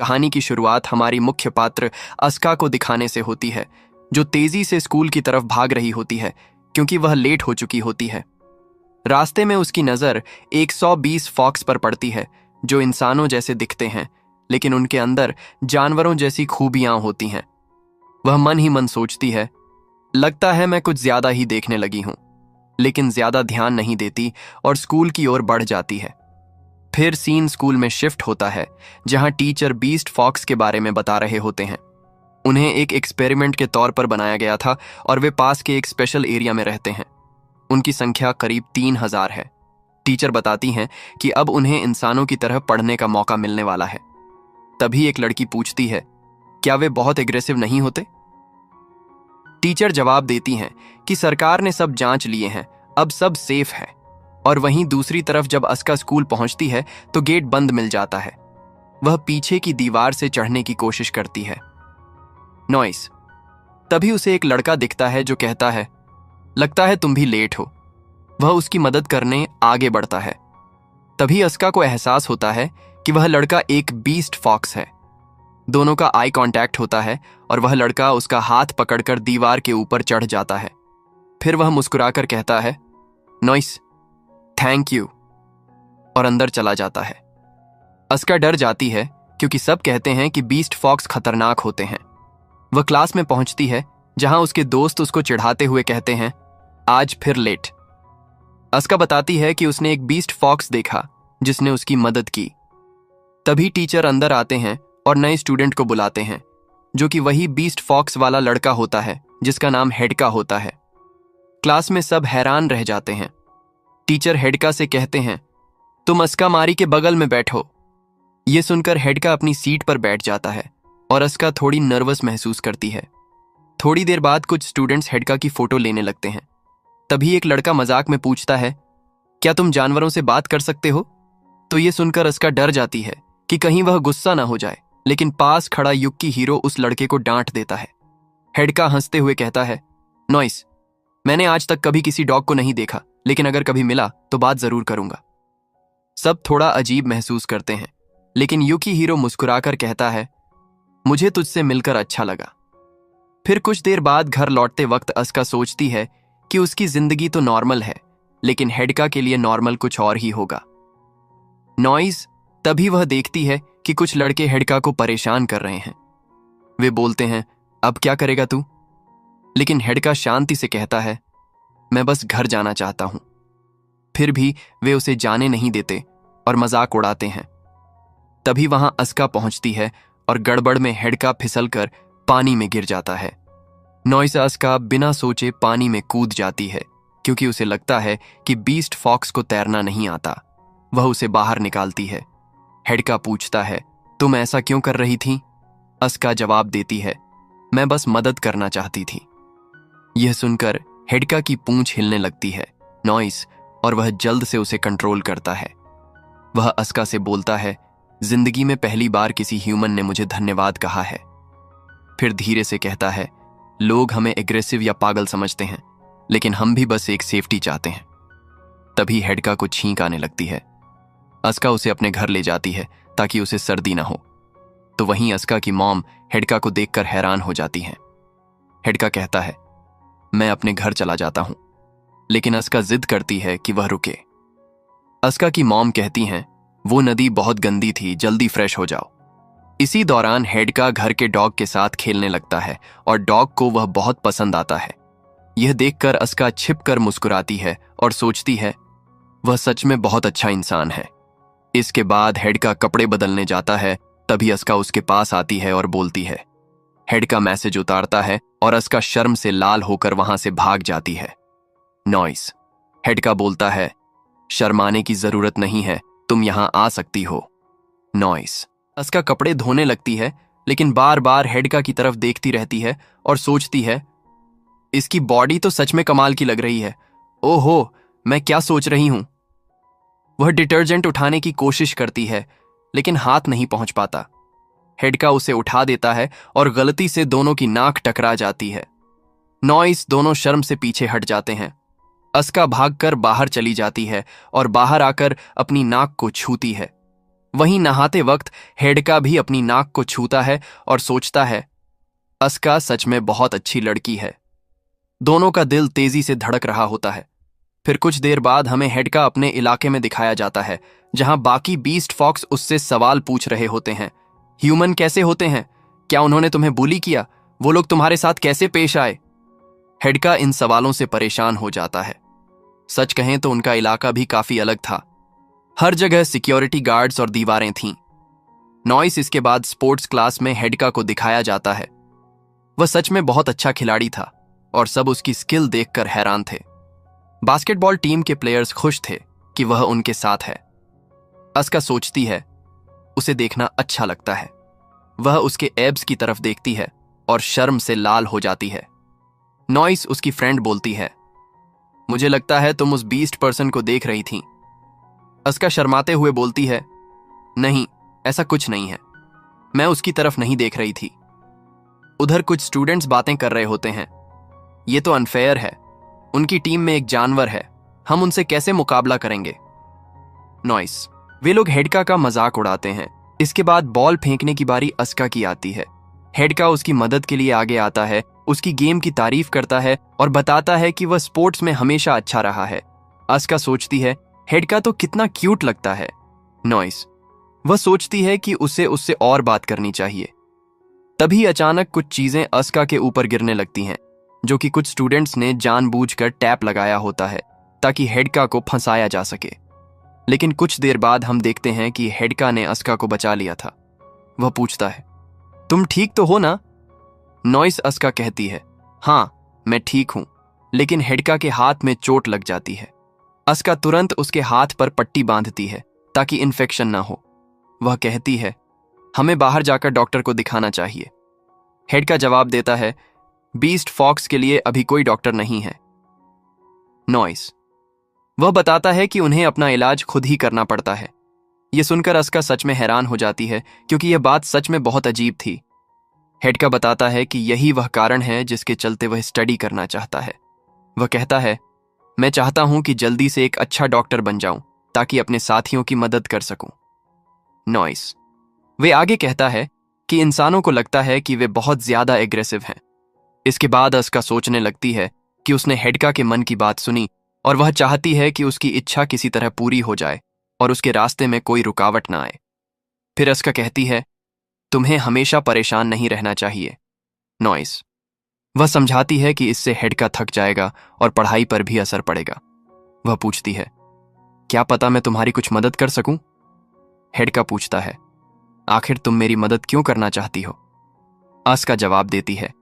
कहानी की शुरुआत हमारी मुख्य पात्र अस्का को दिखाने से होती है, जो तेजी से स्कूल की तरफ भाग रही होती है क्योंकि वह लेट हो चुकी होती है। रास्ते में उसकी नज़र 120 फॉक्स पर पड़ती है, जो इंसानों जैसे दिखते हैं लेकिन उनके अंदर जानवरों जैसी खूबियां होती हैं। वह मन ही मन सोचती है, लगता है मैं कुछ ज्यादा ही देखने लगी हूं, लेकिन ज्यादा ध्यान नहीं देती और स्कूल की ओर बढ़ जाती है। फिर सीन स्कूल में शिफ्ट होता है, जहां टीचर बीस्ट फॉक्स के बारे में बता रहे होते हैं। उन्हें एक एक्सपेरिमेंट के तौर पर बनाया गया था और वे पास के एक स्पेशल एरिया में रहते हैं। उनकी संख्या करीब 3000 है। टीचर बताती हैं कि अब उन्हें इंसानों की तरह पढ़ने का मौका मिलने वाला है। तभी एक लड़की पूछती है, क्या वे बहुत एग्रेसिव नहीं होते? टीचर जवाब देती हैं कि सरकार ने सब जांच लिए हैं, अब सब सेफ है। और वहीं दूसरी तरफ जब अस्का स्कूल पहुंचती है तो गेट बंद मिल जाता है। वह पीछे की दीवार से चढ़ने की कोशिश करती है। नॉइस। तभी उसे एक लड़का दिखता है जो कहता है, लगता है तुम भी लेट हो। वह उसकी मदद करने आगे बढ़ता है। तभी अस्का को एहसास होता है कि वह लड़का एक बीस्ट फॉक्स है। दोनों का आई कांटेक्ट होता है और वह लड़का उसका हाथ पकड़कर दीवार के ऊपर चढ़ जाता है। फिर वह मुस्कुराकर कहता है, नॉइस, थैंक यू, और अंदर चला जाता है। अस्का डर जाती है क्योंकि सब कहते हैं कि बीस्ट फॉक्स खतरनाक होते हैं। वह क्लास में पहुंचती है, जहां उसके दोस्त उसको चिढ़ाते हुए कहते हैं, आज फिर लेट। अस्का बताती है कि उसने एक बीस्ट फॉक्स देखा जिसने उसकी मदद की। तभी टीचर अंदर आते हैं और नए स्टूडेंट को बुलाते हैं, जो कि वही बीस्ट फॉक्स वाला लड़का होता है जिसका नाम हेडका होता है। क्लास में सब हैरान रह जाते हैं। टीचर हेडका से कहते हैं, तुम अस्का मारी के बगल में बैठो। यह सुनकर हेडका अपनी सीट पर बैठ जाता है और अस्का थोड़ी नर्वस महसूस करती है। थोड़ी देर बाद कुछ स्टूडेंट्स हेडका की फोटो लेने लगते हैं। तभी एक लड़का मजाक में पूछता है, क्या तुम जानवरों से बात कर सकते हो? तो यह सुनकर अस्का डर जाती है कि कहीं वह गुस्सा ना हो जाए, लेकिन पास खड़ा युकी हीरो उस लड़के को डांट देता है। हेडका हंसते हुए कहता है, नॉइस, मैंने आज तक कभी किसी डॉग को नहीं देखा, लेकिन अगर कभी मिला तो बात जरूर करूंगा। सब थोड़ा अजीब महसूस करते हैं, लेकिन युकी हीरो मुस्कुराकर कहता है, मुझे तुझसे मिलकर अच्छा लगा। फिर कुछ देर बाद घर लौटते वक्त अस्का सोचती है कि उसकी जिंदगी तो नॉर्मल है, लेकिन हेडका के लिए नॉर्मल कुछ और ही होगा। नॉइस। तभी वह देखती है कि कुछ लड़के हेडका को परेशान कर रहे हैं। वे बोलते हैं, अब क्या करेगा तू? लेकिन हेडका शांति से कहता है, मैं बस घर जाना चाहता हूं। फिर भी वे उसे जाने नहीं देते और मजाक उड़ाते हैं। तभी वहां अस्का पहुंचती है और गड़बड़ में हेडका फिसलकर पानी में गिर जाता है। नॉइस अस्का बिना सोचे पानी में कूद जाती है क्योंकि उसे लगता है कि बीस्ट फॉक्स को तैरना नहीं आता। वह उसे बाहर निकालती है। हेडका पूछता है, तुम ऐसा क्यों कर रही थी? अस्का जवाब देती है, मैं बस मदद करना चाहती थी। यह सुनकर हेडका की पूंछ हिलने लगती है नॉइस, और वह जल्द से उसे कंट्रोल करता है। वह अस्का से बोलता है, जिंदगी में पहली बार किसी ह्यूमन ने मुझे धन्यवाद कहा है। फिर धीरे से कहता है, लोग हमें एग्रेसिव या पागल समझते हैं, लेकिन हम भी बस एक सेफ्टी चाहते हैं। तभी हेडका को छींक आने लगती है। अस्का उसे अपने घर ले जाती है ताकि उसे सर्दी ना हो। तो वहीं अस्का की मॉम हेडका को देखकर हैरान हो जाती हैं। हेडका कहता है, मैं अपने घर चला जाता हूं, लेकिन अस्का जिद करती है कि वह रुके। अस्का की मॉम कहती हैं, वो नदी बहुत गंदी थी, जल्दी फ्रेश हो जाओ। इसी दौरान हेडका घर के डॉग के साथ खेलने लगता है और डॉग को वह बहुत पसंद आता है। यह देखकर अस्का छिपकर मुस्कुराती है और सोचती है, वह सच में बहुत अच्छा इंसान है। इसके बाद हेडका कपड़े बदलने जाता है। तभी अस्का उसके पास आती है और बोलती है। हेडका मैसेज उतारता है और अस्का शर्म से लाल होकर वहां से भाग जाती है। नॉइस। हेडका बोलता है, शर्माने की जरूरत नहीं है, तुम यहां आ सकती हो। नॉइस। अस्का कपड़े धोने लगती है, लेकिन बार बार हेडका की तरफ देखती रहती है और सोचती है, इसकी बॉडी तो सच में कमाल की लग रही है। ओहो, मैं क्या सोच रही हूं। वह डिटर्जेंट उठाने की कोशिश करती है, लेकिन हाथ नहीं पहुंच पाता। हेडका उसे उठा देता है और गलती से दोनों की नाक टकरा जाती है। नॉइस दोनों शर्म से पीछे हट जाते हैं। अस्का भागकर बाहर चली जाती है और बाहर आकर अपनी नाक को छूती है। वहीं नहाते वक्त हेडका भी अपनी नाक को छूता है और सोचता है, अस्का सच में बहुत अच्छी लड़की है। दोनों का दिल तेजी से धड़क रहा होता है। फिर कुछ देर बाद हमें हेडका अपने इलाके में दिखाया जाता है, जहां बाकी बीस्ट फॉक्स उससे सवाल पूछ रहे होते हैं। ह्यूमन कैसे होते हैं? क्या उन्होंने तुम्हें बुली किया? वो लोग तुम्हारे साथ कैसे पेश आए? हेडका इन सवालों से परेशान हो जाता है। सच कहें तो उनका इलाका भी काफी अलग था। हर जगह सिक्योरिटी गार्ड्स और दीवारें थीं। नॉइस इसके बाद स्पोर्ट्स क्लास में हेडका को दिखाया जाता है। वह सच में बहुत अच्छा खिलाड़ी था और सब उसकी स्किल देखकर हैरान थे। बास्केटबॉल टीम के प्लेयर्स खुश थे कि वह उनके साथ है। अस्का सोचती है, उसे देखना अच्छा लगता है। वह उसके एब्स की तरफ देखती है और शर्म से लाल हो जाती है। नॉइस उसकी फ्रेंड बोलती है, मुझे लगता है तुम उस बीस्ट पर्सन को देख रही थी। अस्का शर्माते हुए बोलती है, नहीं, ऐसा कुछ नहीं है, मैं उसकी तरफ नहीं देख रही थी। उधर कुछ स्टूडेंट्स बातें कर रहे होते हैं। ये तो अनफेयर है, उनकी टीम में एक जानवर है, हम उनसे कैसे मुकाबला करेंगे? नॉइस। वे लोग हेडका का मजाक उड़ाते हैं। इसके बाद बॉल फेंकने की बारी अस्का की आती है। हेडका उसकी मदद के लिए आगे आता है, उसकी गेम की तारीफ करता है और बताता है कि वह स्पोर्ट्स में हमेशा अच्छा रहा है। अस्का सोचती है, हेडका तो कितना क्यूट लगता है। नॉइस। वह सोचती है कि उसे उससे और बात करनी चाहिए। तभी अचानक कुछ चीजें अस्का के ऊपर गिरने लगती हैं, जो कि कुछ स्टूडेंट्स ने जानबूझकर टैप लगाया होता है ताकि हेडका को फंसाया जा सके। लेकिन कुछ देर बाद हम देखते हैं कि हेडका ने अस्का को बचा लिया था। वह पूछता है, तुम ठीक तो हो ना? नॉइस अस्का कहती है, हाँ, मैं ठीक हूं। लेकिन हेडका के हाथ में चोट लग जाती है। अस्का तुरंत उसके हाथ पर पट्टी बांधती है ताकि इन्फेक्शन ना हो। वह कहती है, हमें बाहर जाकर डॉक्टर को दिखाना चाहिए। हेडका जवाब देता है, बीस्ट फॉक्स के लिए अभी कोई डॉक्टर नहीं है। नॉइस। वह बताता है कि उन्हें अपना इलाज खुद ही करना पड़ता है। यह सुनकर अस्का सच में हैरान हो जाती है, क्योंकि यह बात सच में बहुत अजीब थी। हेडका बताता है कि यही वह कारण है जिसके चलते वह स्टडी करना चाहता है। वह कहता है, मैं चाहता हूं कि जल्दी से एक अच्छा डॉक्टर बन जाऊं ताकि अपने साथियों की मदद कर सकूं। नॉइस। वे आगे कहता है कि इंसानों को लगता है कि वे बहुत ज्यादा एग्रेसिव हैं। इसके बाद अस्का सोचने लगती है कि उसने हेडका के मन की बात सुनी और वह चाहती है कि उसकी इच्छा किसी तरह पूरी हो जाए और उसके रास्ते में कोई रुकावट ना आए। फिर अस्का कहती है, तुम्हें हमेशा परेशान नहीं रहना चाहिए। नॉइस। वह समझाती है कि इससे हेडका थक जाएगा और पढ़ाई पर भी असर पड़ेगा। वह पूछती है, क्या पता मैं तुम्हारी कुछ मदद कर सकूं? हेडका पूछता है, आखिर तुम मेरी मदद क्यों करना चाहती हो? अस्का जवाब देती है,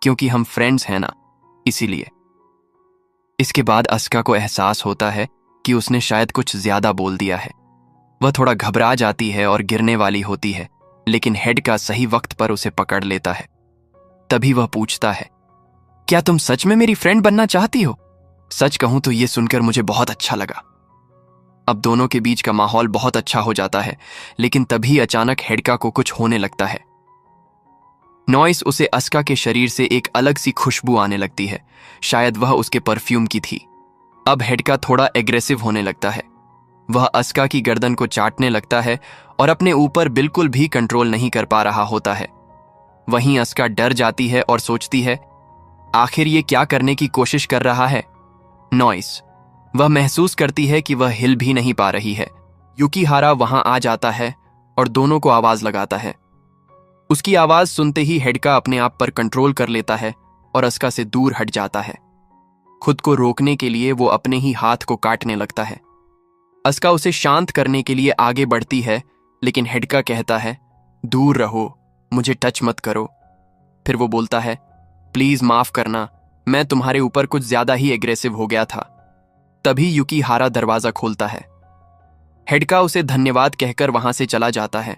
क्योंकि हम फ्रेंड्स हैं ना, इसीलिए। इसके बाद अस्का को एहसास होता है कि उसने शायद कुछ ज्यादा बोल दिया है। वह थोड़ा घबरा जाती है और गिरने वाली होती है, लेकिन हेडका सही वक्त पर उसे पकड़ लेता है। तभी वह पूछता है, क्या तुम सच में मेरी फ्रेंड बनना चाहती हो? सच कहूं तो यह सुनकर मुझे बहुत अच्छा लगा। अब दोनों के बीच का माहौल बहुत अच्छा हो जाता है, लेकिन तभी अचानक हेडका को कुछ होने लगता है। नॉइस उसे अस्का के शरीर से एक अलग सी खुशबू आने लगती है, शायद वह उसके परफ्यूम की थी। अब हेडका थोड़ा एग्रेसिव होने लगता है। वह अस्का की गर्दन को चाटने लगता है और अपने ऊपर बिल्कुल भी कंट्रोल नहीं कर पा रहा होता है। वहीं अस्का डर जाती है और सोचती है, आखिर ये क्या करने की कोशिश कर रहा है? नॉइस। वह महसूस करती है कि वह हिल भी नहीं पा रही है। युकीहारा वहां आ जाता है और दोनों को आवाज लगाता है। उसकी आवाज सुनते ही हेडका अपने आप पर कंट्रोल कर लेता है और अस्का से दूर हट जाता है। खुद को रोकने के लिए वो अपने ही हाथ को काटने लगता है। अस्का उसे शांत करने के लिए आगे बढ़ती है, लेकिन हेडका कहता है, दूर रहो, मुझे टच मत करो। फिर वो बोलता है, प्लीज माफ करना, मैं तुम्हारे ऊपर कुछ ज्यादा ही एग्रेसिव हो गया था। तभी युकीहारा दरवाजा खोलता है। हेडका उसे धन्यवाद कहकर वहां से चला जाता है।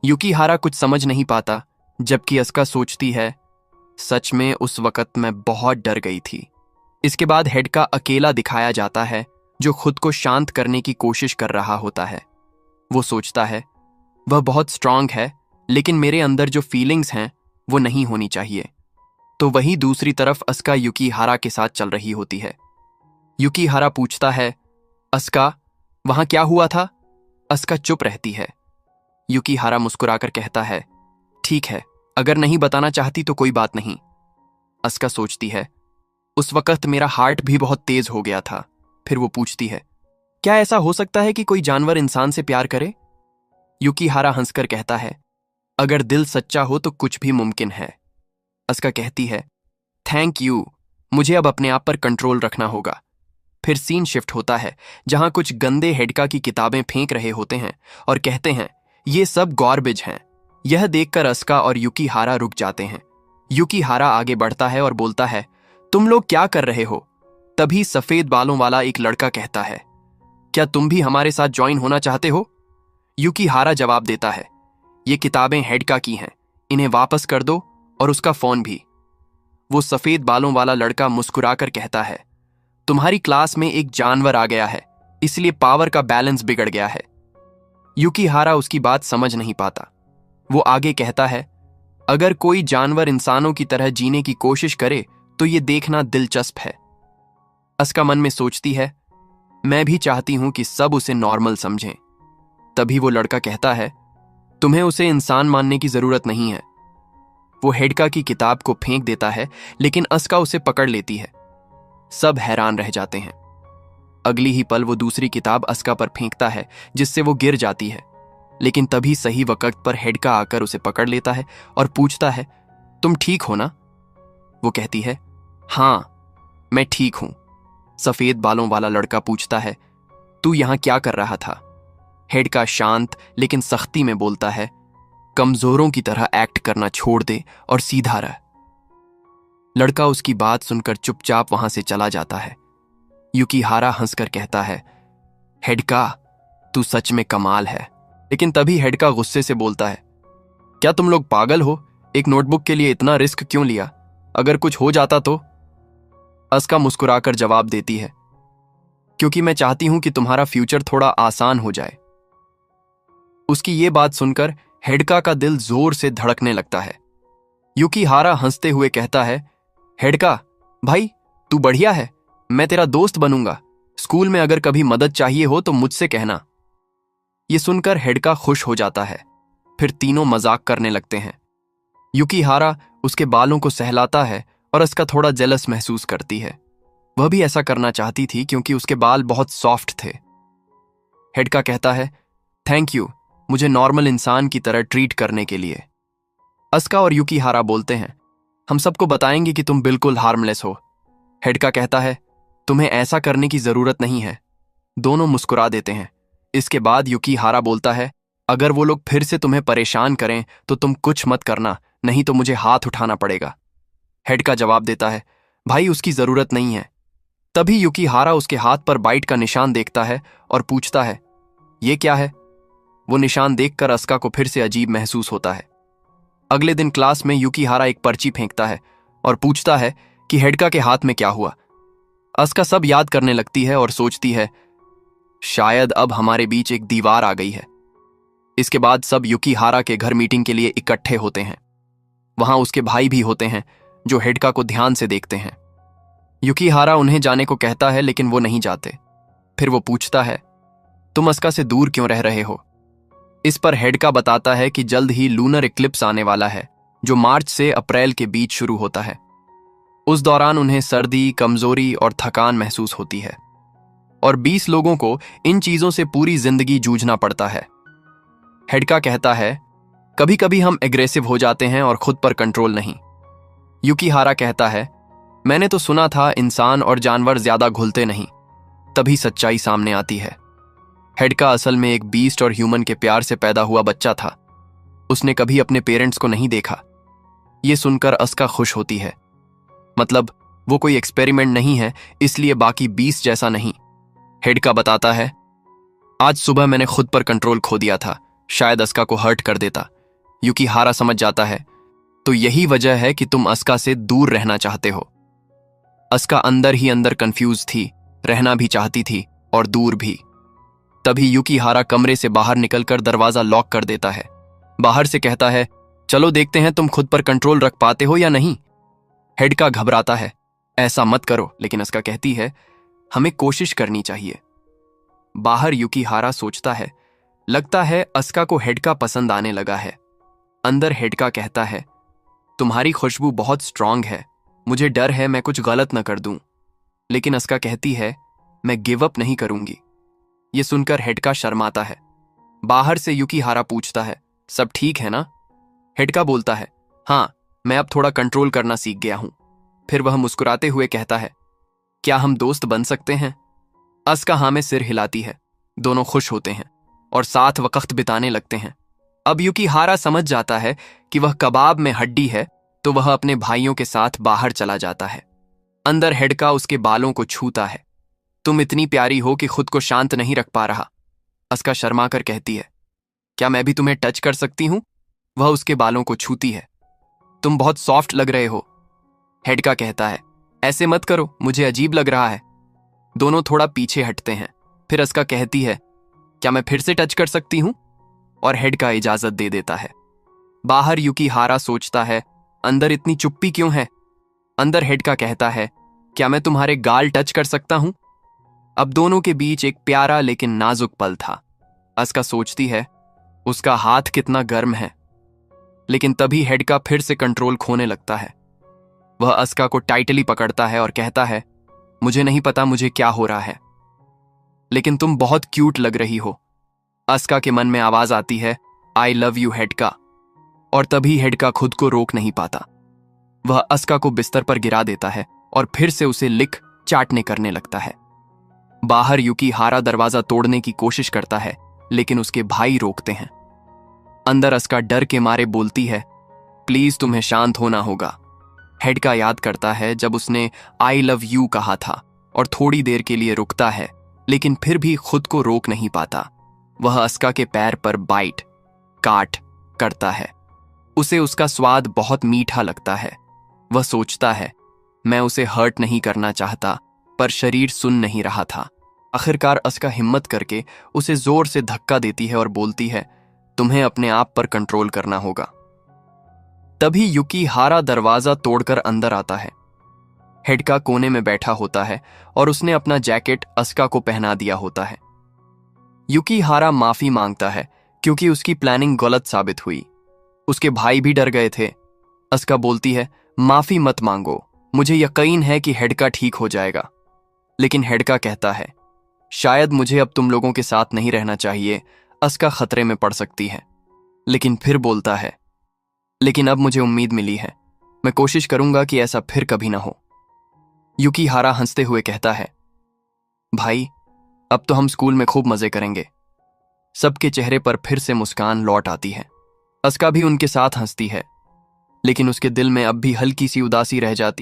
युकीहारा कुछ समझ नहीं पाता, जबकि अस्का सोचती है, सच में उस वक्त मैं बहुत डर गई थी। इसके बाद हेडका अकेला दिखाया जाता है, जो खुद को शांत करने की कोशिश कर रहा होता है। वो सोचता है, वह बहुत स्ट्रांग है, लेकिन मेरे अंदर जो फीलिंग्स हैं वो नहीं होनी चाहिए। तो वहीं दूसरी तरफ अस्का युकीहारा के साथ चल रही होती है। युकीहारा पूछता है, अस्का, वहां क्या हुआ था? अस्का चुप रहती है। युकिहारा मुस्कुराकर कहता है, ठीक है, अगर नहीं बताना चाहती तो कोई बात नहीं। अस्का सोचती है, उस वक्त मेरा हार्ट भी बहुत तेज हो गया था। फिर वो पूछती है, क्या ऐसा हो सकता है कि कोई जानवर इंसान से प्यार करे? युकिहारा हंसकर कहता है, अगर दिल सच्चा हो तो कुछ भी मुमकिन है। अस्का कहती है, थैंक यू, मुझे अब अपने आप पर कंट्रोल रखना होगा। फिर सीन शिफ्ट होता है, जहां कुछ गंदे हेडका की किताबें फेंक रहे होते हैं और कहते हैं, ये सब गॉर्बेज हैं। यह देखकर अस्का और युकिहारा रुक जाते हैं। युकिहारा आगे बढ़ता है और बोलता है, तुम लोग क्या कर रहे हो? तभी सफेद बालों वाला एक लड़का कहता है, क्या तुम भी हमारे साथ ज्वाइन होना चाहते हो? युकिहारा जवाब देता है, ये किताबें हेडका की हैं, इन्हें वापस कर दो और उसका फोन भी। वो सफेद बालों वाला लड़का मुस्कुराकर कहता है, तुम्हारी क्लास में एक जानवर आ गया है, इसलिए पावर का बैलेंस बिगड़ गया है। युकिहारा उसकी बात समझ नहीं पाता। वो आगे कहता है, अगर कोई जानवर इंसानों की तरह जीने की कोशिश करे तो ये देखना दिलचस्प है। अस्का मन में सोचती है, मैं भी चाहती हूं कि सब उसे नॉर्मल समझें। तभी वो लड़का कहता है, तुम्हें उसे इंसान मानने की जरूरत नहीं है। वो हेडका की किताब को फेंक देता है, लेकिन अस्का उसे पकड़ लेती है। सब हैरान रह जाते हैं। अगली ही पल वो दूसरी किताब अस्का पर फेंकता है, जिससे वो गिर जाती है। लेकिन तभी सही वक्त पर हेडका आकर उसे पकड़ लेता है और पूछता है, तुम ठीक हो ना? वो कहती है, हां, मैं ठीक हूं। सफेद बालों वाला लड़का पूछता है, तू यहां क्या कर रहा था? हेडका शांत लेकिन सख्ती में बोलता है, कमजोरों की तरह एक्ट करना छोड़ दे और सीधा रह। लड़का उसकी बात सुनकर चुपचाप वहां से चला जाता है। युकिहारा हंसकर कहता है, हेडका, तू सच में कमाल है। लेकिन तभी हेडका गुस्से से बोलता है, क्या तुम लोग पागल हो? एक नोटबुक के लिए इतना रिस्क क्यों लिया? अगर कुछ हो जाता तो? अस्का मुस्कुराकर जवाब देती है, क्योंकि मैं चाहती हूं कि तुम्हारा फ्यूचर थोड़ा आसान हो जाए। उसकी ये बात सुनकर हेडका का दिल जोर से धड़कने लगता है। युकिहारा हंसते हुए कहता है, हेडका भाई, तू बढ़िया है, मैं तेरा दोस्त बनूंगा। स्कूल में अगर कभी मदद चाहिए हो तो मुझसे कहना। ये सुनकर हेडका खुश हो जाता है। फिर तीनों मजाक करने लगते हैं। युकिहारा उसके बालों को सहलाता है और उसका थोड़ा जेलस महसूस करती है। वह भी ऐसा करना चाहती थी क्योंकि उसके बाल बहुत सॉफ्ट थे। हेडका कहता है, थैंक यू, मुझे नॉर्मल इंसान की तरह ट्रीट करने के लिए। अस्का और युकिहारा बोलते हैं, हम सबको बताएंगे कि तुम बिल्कुल हार्मलेस हो। हेडका कहता है, तुम्हें ऐसा करने की जरूरत नहीं है। दोनों मुस्कुरा देते हैं। इसके बाद युकिहारा बोलता है, अगर वो लोग फिर से तुम्हें परेशान करें तो तुम कुछ मत करना, नहीं तो मुझे हाथ उठाना पड़ेगा। हेडका जवाब देता है, भाई उसकी जरूरत नहीं है। तभी युकिहारा उसके हाथ पर बाइट का निशान देखता है और पूछता है, ये क्या है? वो निशान देखकर अस्का को फिर से अजीब महसूस होता है। अगले दिन क्लास में युकिहारा एक पर्ची फेंकता है और पूछता है कि हेडका के हाथ में क्या हुआ। अस्का सब याद करने लगती है और सोचती है, शायद अब हमारे बीच एक दीवार आ गई है। इसके बाद सब युकिहारा के घर मीटिंग के लिए इकट्ठे होते हैं। वहां उसके भाई भी होते हैं जो हेडका को ध्यान से देखते हैं। युकिहारा उन्हें जाने को कहता है, लेकिन वो नहीं जाते। फिर वो पूछता है, तुम अस्का से दूर क्यों रह रहे हो? इस पर हेडका बताता है कि जल्द ही लूनर इक्लिप्स आने वाला है, जो मार्च से अप्रैल के बीच शुरू होता है। उस दौरान उन्हें सर्दी, कमजोरी और थकान महसूस होती है और 20 लोगों को इन चीजों से पूरी जिंदगी जूझना पड़ता है। हेडका कहता है, कभी कभी हम एग्रेसिव हो जाते हैं और खुद पर कंट्रोल नहीं। युकिहारा कहता है, मैंने तो सुना था इंसान और जानवर ज्यादा घुलते नहीं। तभी सच्चाई सामने आती है। हेडका असल में एक बीस्ट और ह्यूमन के प्यार से पैदा हुआ बच्चा था। उसने कभी अपने पेरेंट्स को नहीं देखा। यह सुनकर अस्का खुश होती है। मतलब वो कोई एक्सपेरिमेंट नहीं है, इसलिए बाकी बीस्ट जैसा नहीं। हेडका बताता है, आज सुबह मैंने खुद पर कंट्रोल खो दिया था, शायद अस्का को हर्ट कर देता। युकिहारा समझ जाता है, तो यही वजह है कि तुम अस्का से दूर रहना चाहते हो। अस्का अंदर ही अंदर कंफ्यूज थी, रहना भी चाहती थी और दूर भी। तभी युकिहारा कमरे से बाहर निकलकर दरवाजा लॉक कर देता है। बाहर से कहता है, चलो देखते हैं तुम खुद पर कंट्रोल रख पाते हो या नहीं। हेडका घबराता है, ऐसा मत करो, लेकिन अस्का कहती है, हमें कोशिश करनी चाहिए। बाहर युकिहारा सोचता है, लगता है अस्का को हेडका पसंद आने लगा है। अंदर हेडका कहता है, तुम्हारी खुशबू बहुत स्ट्रांग है, मुझे डर है मैं कुछ गलत न कर दूं। लेकिन अस्का कहती है, मैं गिव अप नहीं करूंगी। ये सुनकर हेडका शर्माता है। बाहर से युकीहारा पूछता है, सब ठीक है ना? हेडका बोलता है, हाँ, मैं अब थोड़ा कंट्रोल करना सीख गया हूं। फिर वह मुस्कुराते हुए कहता है, क्या हम दोस्त बन सकते हैं? अस्का हाँ में सिर हिलाती है। दोनों खुश होते हैं और साथ वक्त बिताने लगते हैं। अब युकीहारा समझ जाता है कि वह कबाब में हड्डी है, तो वह अपने भाइयों के साथ बाहर चला जाता है। अंदर हेडका उसके बालों को छूता है। तुम इतनी प्यारी हो कि खुद को शांत नहीं रख पा रहा। अस्का शर्मा कर कहती है, क्या मैं भी तुम्हें टच कर सकती हूं? वह उसके बालों को छूती है। तुम बहुत सॉफ्ट लग रहे हो। हेडका कहता है, ऐसे मत करो, मुझे अजीब लग रहा है। दोनों थोड़ा पीछे हटते हैं। फिर अस्का कहती है, क्या मैं फिर से टच कर सकती हूं? और हेडका इजाजत दे देता है। बाहर युकीहारा सोचता है, अंदर इतनी चुप्पी क्यों है? अंदर हेडका कहता है, क्या मैं तुम्हारे गाल टच कर सकता हूं? अब दोनों के बीच एक प्यारा लेकिन नाजुक पल था। अस्का सोचती है, उसका हाथ कितना गर्म है। लेकिन तभी हेडका फिर से कंट्रोल खोने लगता है। वह अस्का को टाइटली पकड़ता है और कहता है, मुझे नहीं पता मुझे क्या हो रहा है, लेकिन तुम बहुत क्यूट लग रही हो। अस्का के मन में आवाज आती है, आई लव यू हेडका। और तभी हेडका खुद को रोक नहीं पाता। वह अस्का को बिस्तर पर गिरा देता है और फिर से उसे लिक चाटने करने लगता है। बाहर युकीहारा दरवाजा तोड़ने की कोशिश करता है, लेकिन उसके भाई रोकते हैं। अंदर अस्का डर के मारे बोलती है, प्लीज तुम्हें शांत होना होगा। हेडका याद करता है जब उसने आई लव यू कहा था और थोड़ी देर के लिए रुकता है, लेकिन फिर भी खुद को रोक नहीं पाता। वह अस्का के पैर पर काट करता है। उसे उसका स्वाद बहुत मीठा लगता है। वह सोचता है, मैं उसे हर्ट नहीं करना चाहता, पर शरीर सुन नहीं रहा था। आखिरकार अस्का हिम्मत करके उसे जोर से धक्का देती है और बोलती है, तुम्हें अपने आप पर कंट्रोल करना होगा। तभी युकीहारा दरवाजा तोड़कर अंदर आता है। हेडका कोने में बैठा होता है और उसने अपना जैकेट अस्का को पहना दिया होता है। युकीहारा माफी मांगता है क्योंकि उसकी प्लानिंग गलत साबित हुई। उसके भाई भी डर गए थे। अस्का बोलती है, माफी मत मांगो, मुझे यकीन है कि हेडका ठीक हो जाएगा। लेकिन हेडका कहता है, शायद मुझे अब तुम लोगों के साथ नहीं रहना चाहिए, अस्का खतरे में पड़ सकती है। लेकिन फिर बोलता है, लेकिन अब मुझे उम्मीद मिली है, मैं कोशिश करूंगा कि ऐसा फिर कभी ना हो। युकीहारा हंसते हुए कहता है, भाई, अब तो हम स्कूल में खूब मजे करेंगे। सबके चेहरे पर फिर से मुस्कान लौट आती है। अस्का भी उनके साथ हंसती है, लेकिन उसके दिल में अब भी हल्की सी उदासी रह जाती।